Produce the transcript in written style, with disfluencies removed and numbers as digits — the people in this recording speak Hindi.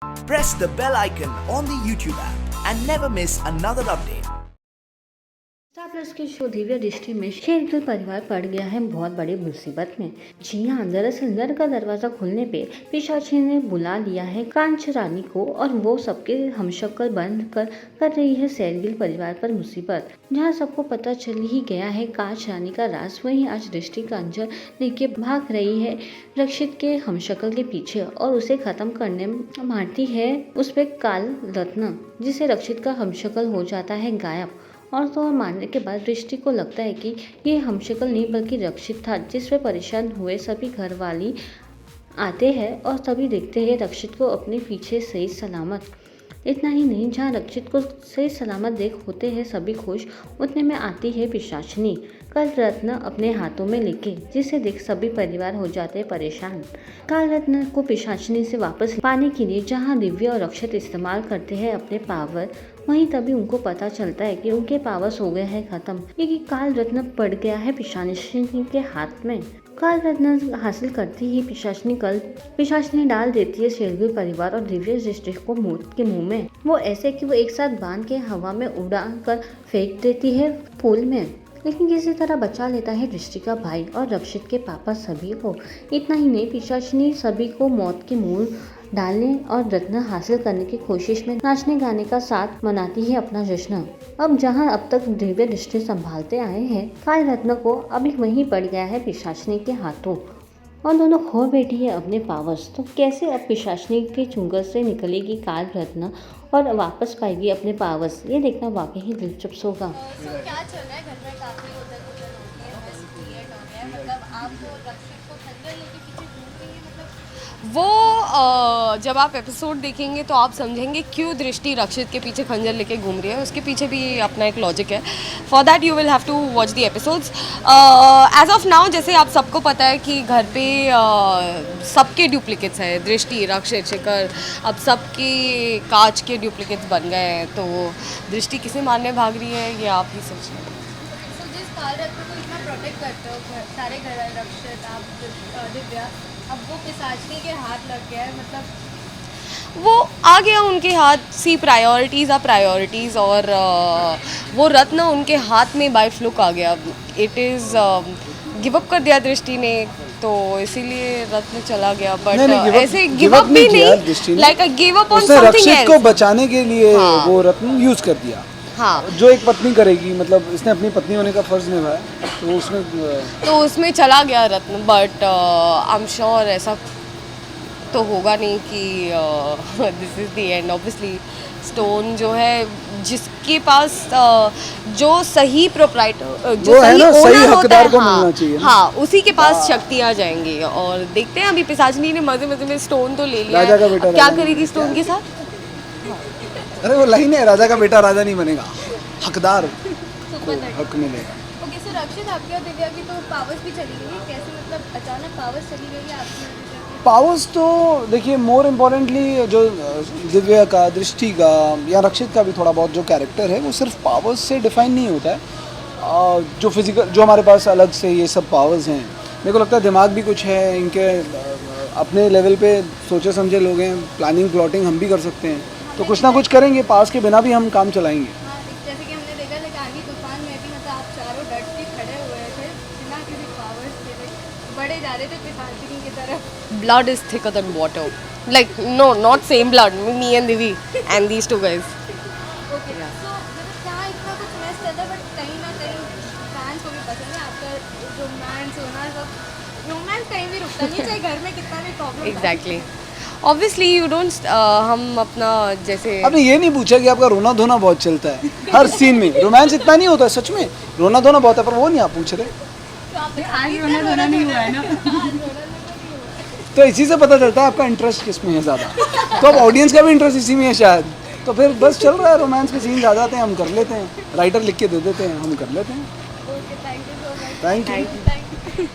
Press the bell icon on the YouTube app and never miss another update. Star plus के शो दिव्या दृष्टि में शेरगिल परिवार पड़ गया है बहुत बड़ी मुसीबत में। जी हाँ, दरअसल घर का दरवाजा खुलने पे पिशाची ने बुला लिया है कांच रानी को और वो सबके हमशक्ल बंद कर रही है शेरगिल परिवार पर मुसीबत। जहाँ सबको पता चल ही गया है कांच रानी का राज, वहीं आज दृष्टि कांचन लेके भाग रही है रक्षित के हमशक्ल के पीछे और उसे खत्म करने मारती है उस पे काल रत्न, जिसे रक्षित का हमशक्ल हो जाता है गायब। और तो और मारने के बाद दृष्टि को लगता है कि ये हमशक्ल नहीं बल्कि रक्षित था, जिससे परेशान हुए सभी घर वाली आते हैं और सभी देखते हैं रक्षित को अपने पीछे सही सलामत। इतना ही नहीं, जहाँ रक्षित को सही सलामत देख होते हैं सभी खुश, उतने में आती है पिशाचनी काल रत्न अपने हाथों में लेके, जिसे देख सभी परिवार हो जाते हैं परेशान। काल रत्न को पिशाचनी से वापस पाने के लिए जहाँ दिव्या और रक्षित इस्तेमाल करते हैं अपने पावर, वहीं तभी उनको पता चलता है कि उनके पावर्स हो गए हैं खत्म, क्योंकि काल रत्न पड़ गया है पिशाचनी के हाथ में। काल रत्न हासिल करती ही पिशाचनी डाल देती है शेरगिल परिवार और दिव्या दृष्टि को मौत के मुंह में। वो ऐसे कि वो एक साथ बांध के हवा में उड़ा कर फेंक देती है पूल में, लेकिन किसी तरह बचा लेता है दृष्टि का भाई और रक्षित के पापा सभी को। इतना ही नहीं, पिशाचनी सभी को मौत के मुंह डालने और रत्न हासिल करने की कोशिश में नाचने गाने का साथ मनाती है अपना जश्न। अब जहां अब तक दिव्य दृष्टि संभालते आए हैं काल रत्न को, अभी वहीं पड़ गया है पिशाचनी के हाथों और दोनों खो बैठी है अपने पावर्स। तो कैसे अब पिशाचनी के चुंगल से निकलेगी काल रत्न और वापस पाएगी अपने पावर्स, ये देखना वाकई ही दिलचस्प होगा। क्या चल रहा है घर में? काफी उधर-उधर हो गई है, बस क्रिएट हो गया है। मतलब आप रक्षित को खंजर लेके पीछे घूम रही है, मतलब जब आप एपिसोड देखेंगे तो आप समझेंगे क्यों दृष्टि रक्षित के पीछे खंजर लेके घूम रही है। उसके पीछे भी अपना एक लॉजिक है। For that you will have to watch the episodes. As of now जैसे आप सबको पता है कि घर पे सबके डुप्लीकेट्स हैं, दृष्टि, रक्षित, शिखर, अब सबके कांच के डुप्लीकेट्स बन गए हैं। तो दृष्टि किसे मारने भाग रही है ये आप ही सोचिए। तो जिस काल रत्न को इतना प्रोटेक्ट करते हो सारे घर, रक्षित, आप दिव्या, अब वो पिशाचनी के हाथ लग गया है, मतलब वो आ गया उनके हाथ। सी प्रायोरिटीज़ आर प्रायोरिटीज़ और वो रत्न उनके हाथ में बाय फ्लुक आ गया। इट इज़ गिव अप कर दिया दृष्टि ने, तो इसीलिए रत्न चला गया। बट ऐसे गिव अप भी नहीं, like a give up on something else. Rakshit को बचाने के लिए वो रत्न यूज कर दिया। हाँ, जो एक पत्नी करेगी, मतलब इसने अपनी पत्नी होने का फर्ज निभाया, तो उसमें चला गया रत्न। बट आई एम श्योर ऐसा तो होगा नहीं कि this is the end. Obviously stone जो है जिसके पास जो सही प्रोप्राइटर, जो सही ओनर होता है, को मिलना चाहिए। हाँ, उसी के पास शक्तियाँ जाएंगी। और देखते हैं, अभी पिशाचनी ने मजे मजे में स्टोन तो ले लिया राजा का बेटा है, क्या करेगी स्टोन के साथ। अरे वो लाइन है, राजा का बेटा राजा नहीं बनेगा, हकदार को हक मिलेगा। ओके, सो रक्षित, आपकी और दिव्या की तो पावर्स भी चली गई, कैसे मतलब अचानक पावर्स चली गई है आपकी? पावर्स तो देखिए, मोर इम्पोर्टेंटली जो दिव्या का, दृष्टि का या रक्षित का भी थोड़ा बहुत जो कैरेक्टर है वो सिर्फ पावर्स से डिफाइन नहीं होता है। जो फिजिकल, जो हमारे पास अलग से ये सब पावर्स हैं, मेरे को लगता है दिमाग भी कुछ है इनके, अपने लेवल पे सोचे समझे लोग हैं, प्लानिंग प्लॉटिंग हम भी कर सकते हैं, तो कुछ ना कुछ करेंगे, पास के बिना भी हम काम चलाएंगे। हाँ, जैसे कि हमने देखा था आंधी तूफान में भी, मतलब आप चारों डट के खड़े हुए थे बिना किसी पावर्स के, बढ़े जा रहे थे पिशाचनी की तरफ। Blood is thicker than water. Like, no, not same blood. Me and Divi and these two guys. Okay, so मतलब क्या इतना कुछ मैच चल रहा है, बट कहीं ना कहीं फैंस को भी पसंद है आपका रोमांस होना, सब रोमांस कहीं भी रुकता नहीं है, चाहे घर में कितना भी problem. Exactly. Obviously, you don't. हम अपना जैसे आपने ये नहीं पूछा कि आपका रोना धोना बहुत चलता है हर सीन में। रोमांस इतना नहीं होता है सच में, रोना धोना बहुत है, पर वो नहीं आप पूछ रहे। आज रोना धोना नहीं हुआ है ना। तो इसी से पता चलता है आपका इंटरेस्ट किस में है ज़्यादा। तो अब ऑडियंस का भी इंटरेस्ट इसी में है शायद, तो फिर बस चल रहा है, रोमांस के सीन ज़्यादा आते हैं, हम कर लेते हैं, राइटर लिख के दे देते हैं, हम कर लेते हैं। Okay, thank you so much. Thank you.